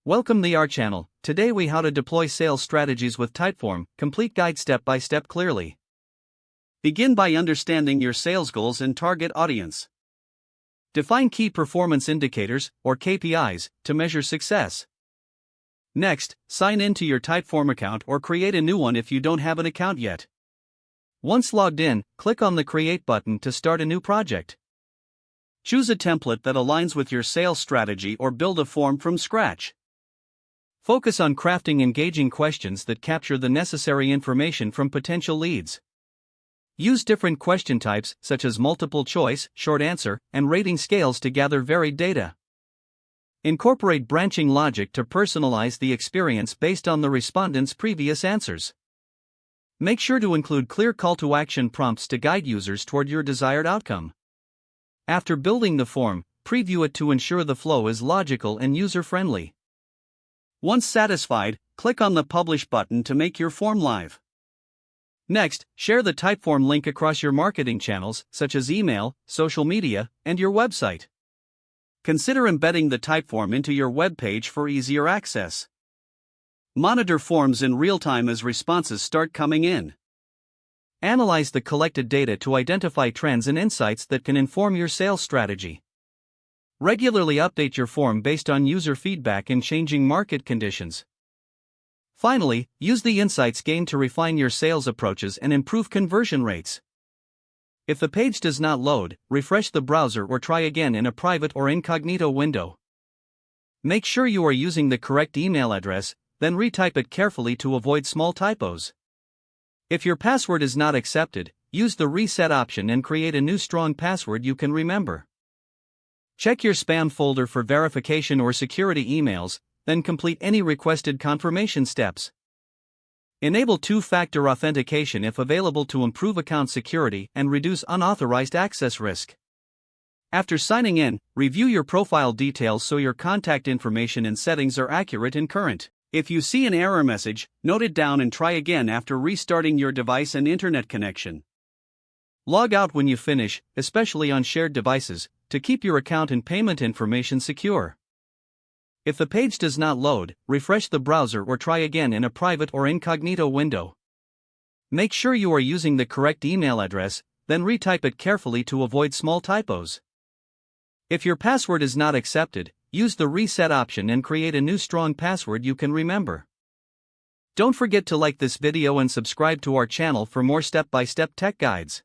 Welcome to our channel. Today we how to deploy sales strategies with Typeform, complete guide step by step clearly. Begin by understanding your sales goals and target audience. Define key performance indicators, or KPIs, to measure success. Next, sign in to your Typeform account or create a new one if you don't have an account yet. Once logged in, click on the Create button to start a new project. Choose a template that aligns with your sales strategy or build a form from scratch. Focus on crafting engaging questions that capture the necessary information from potential leads. Use different question types such as multiple choice, short answer, and rating scales to gather varied data. Incorporate branching logic to personalize the experience based on the respondent's previous answers. Make sure to include clear call-to-action prompts to guide users toward your desired outcome. After building the form, preview it to ensure the flow is logical and user-friendly. Once satisfied, click on the Publish button to make your form live. Next, share the Typeform link across your marketing channels, such as email, social media, and your website. Consider embedding the Typeform into your web page for easier access. Monitor forms in real time as responses start coming in. Analyze the collected data to identify trends and insights that can inform your sales strategy. Regularly update your form based on user feedback and changing market conditions. Finally, use the insights gained to refine your sales approaches and improve conversion rates. If the page does not load, refresh the browser or try again in a private or incognito window. Make sure you are using the correct email address, then retype it carefully to avoid small typos. If your password is not accepted, use the reset option and create a new strong password you can remember. Check your spam folder for verification or security emails, then complete any requested confirmation steps. Enable two-factor authentication if available to improve account security and reduce unauthorized access risk. After signing in, review your profile details so your contact information and settings are accurate and current. If you see an error message, note it down and try again after restarting your device and internet connection. Log out when you finish, especially on shared devices, to keep your account and payment information secure. If the page does not load, refresh the browser or try again in a private or incognito window. Make sure you are using the correct email address, then retype it carefully to avoid small typos. If your password is not accepted, use the reset option and create a new strong password you can remember. Don't forget to like this video and subscribe to our channel for more step-by-step tech guides.